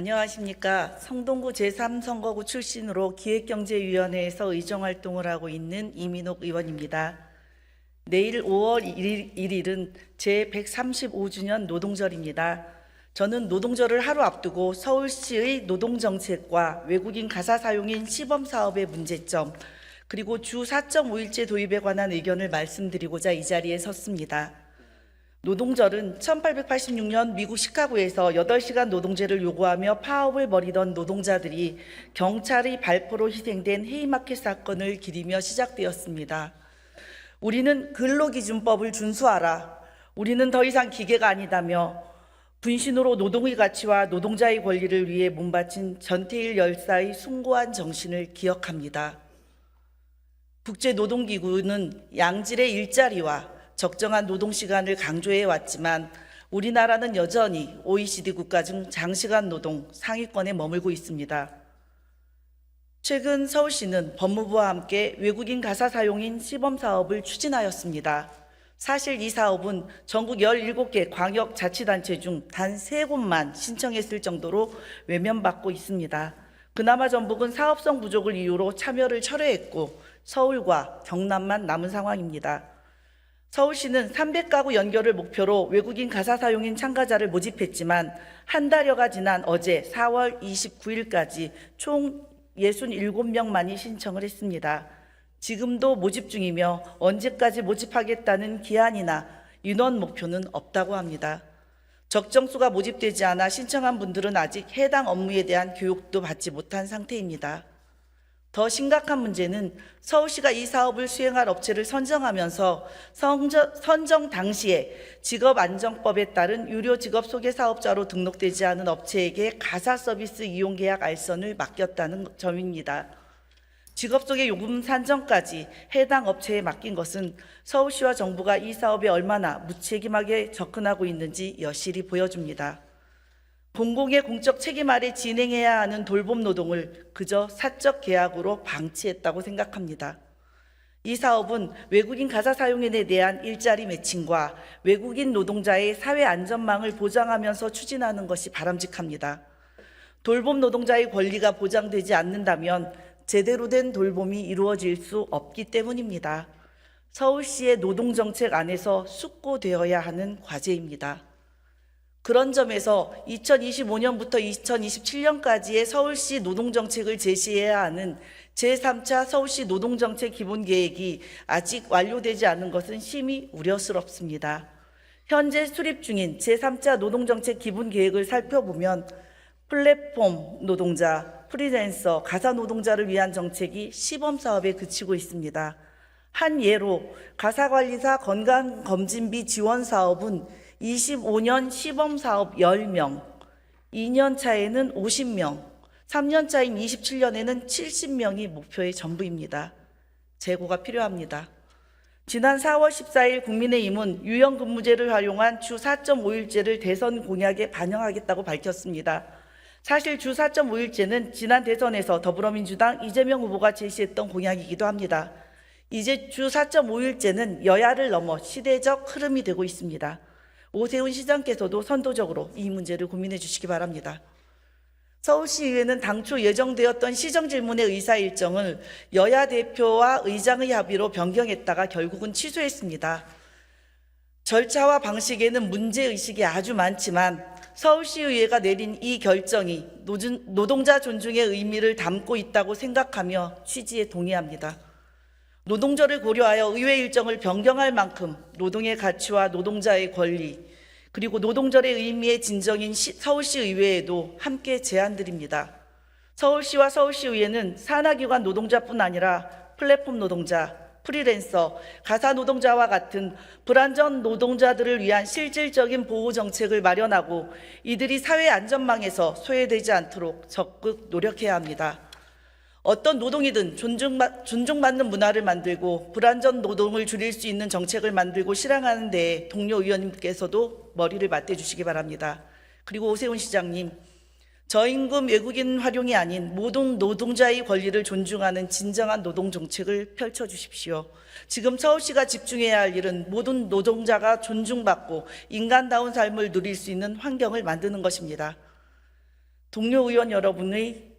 안녕하십니까. 성동구 제3선거구 출신으로 기획경제위원회에서 의정활동을 하고 있는 이민옥 의원입니다. 내일 5월 1일은 제135주년 노동절입니다. 저는 노동절을 하루 앞두고 서울시의 노동정책과 외국인 가사 사용인 시범사업의 문제점, 그리고 주 4.5일제 도입에 관한 의견을 말씀드리고자 이 자리에 섰습니다. 노동절은 1886년 미국 시카고에서 8시간 노동제를 요구하며 파업을 벌이던 노동자들이 경찰의 발포로 희생된 헤이마켓 사건을 기리며 시작되었습니다. 우리는 근로기준법을 준수하라. 우리는 더 이상 기계가 아니다며 분신으로 노동의 가치와 노동자의 권리를 위해 몸바친 전태일 열사의 숭고한 정신을 기억합니다. 국제노동기구는 양질의 일자리와 적정한 노동시간을 강조해 왔지만 우리나라는 여전히 OECD 국가 중 장시간 노동 상위권에 머물고 있습니다. 최근 서울시는 법무부와 함께 외국인 가사 사용인 시범사업을 추진하였습니다. 사실 이 사업은 전국 17개 광역자치단체 중 단 3곳만 신청했을 정도로 외면받고 있습니다. 그나마 전북은 사업성 부족을 이유로 참여를 철회했고 서울과 경남만 남은 상황입니다. 서울시는 300가구 연결을 목표로 외국인 가사 사용인 참가자를 모집했지만 한 달여가 지난 어제 4월 29일까지 총 67명만이 신청을 했습니다. 지금도 모집 중이며 언제까지 모집하겠다는 기한이나 인원 목표는 없다고 합니다. 적정수가 모집되지 않아 신청한 분들은 아직 해당 업무에 대한 교육도 받지 못한 상태입니다. 더 심각한 문제는 서울시가 이 사업을 수행할 업체를 선정하면서 선정 당시에 직업안정법에 따른 유료 직업소개사업자로 등록되지 않은 업체에게 가사 서비스 이용 계약 알선을 맡겼다는 점입니다. 직업소개 요금 산정까지 해당 업체에 맡긴 것은 서울시와 정부가 이 사업에 얼마나 무책임하게 접근하고 있는지 여실히 보여줍니다. 공공의 공적 책임 아래 진행해야 하는 돌봄 노동을 그저 사적 계약으로 방치했다고 생각합니다. 이 사업은 외국인 가사 사용인에 대한 일자리 매칭과 외국인 노동자의 사회 안전망을 보장하면서 추진하는 것이 바람직합니다. 돌봄 노동자의 권리가 보장되지 않는다면 제대로 된 돌봄이 이루어질 수 없기 때문입니다. 서울시의 노동정책 안에서 숙고되어야 하는 과제입니다. 그런 점에서 2025년부터 2027년까지의 서울시 노동정책을 제시해야 하는 제3차 서울시 노동정책 기본계획이 아직 완료되지 않은 것은 심히 우려스럽습니다. 현재 수립 중인 제3차 노동정책 기본계획을 살펴보면 플랫폼 노동자, 프리랜서, 가사 노동자를 위한 정책이 시범사업에 그치고 있습니다. 한 예로 가사관리사 건강검진비 지원사업은 25년 시범사업 10명, 2년 차에는 50명, 3년 차인 27년에는 70명이 목표의 전부입니다. 재고가 필요합니다. 지난 4월 14일 국민의힘은 유연근무제를 활용한 주 4.5일제를 대선 공약에 반영하겠다고 밝혔습니다. 사실 주 4.5일제는 지난 대선에서 더불어민주당 이재명 후보가 제시했던 공약이기도 합니다. 이제 주 4.5일제는 여야를 넘어 시대적 흐름이 되고 있습니다. 오세훈 시장께서도 선도적으로 이 문제를 고민해 주시기 바랍니다. 서울시의회는 당초 예정되었던 시정질문의 의사 일정을 여야 대표와 의장의 합의로 변경했다가 결국은 취소했습니다. 절차와 방식에는 문제의식이 아주 많지만 서울시의회가 내린 이 결정이 노동자 존중의 의미를 담고 있다고 생각하며 취지에 동의합니다. 노동절을 고려하여 의회 일정을 변경할 만큼 노동의 가치와 노동자의 권리, 그리고 노동절의 의미의 진정인 서울시 의회에도 함께 제안드립니다. 서울시와 서울시의회는 산하기관 노동자뿐 아니라 플랫폼 노동자, 프리랜서, 가사 노동자와 같은 불안전 노동자들을 위한 실질적인 보호 정책을 마련하고 이들이 사회 안전망에서 소외되지 않도록 적극 노력해야 합니다. 어떤 노동이든 존중받는 문화를 만들고 불안전 노동을 줄일 수 있는 정책을 만들고 실행하는 데 동료 의원님께서도 머리를 맞대주시기 바랍니다. 그리고 오세훈 시장님, 저임금 외국인 활용이 아닌 모든 노동자의 권리를 존중하는 진정한 노동 정책을 펼쳐주십시오. 지금 서울시가 집중해야 할 일은 모든 노동자가 존중받고 인간다운 삶을 누릴 수 있는 환경을 만드는 것입니다. 동료 의원 여러분의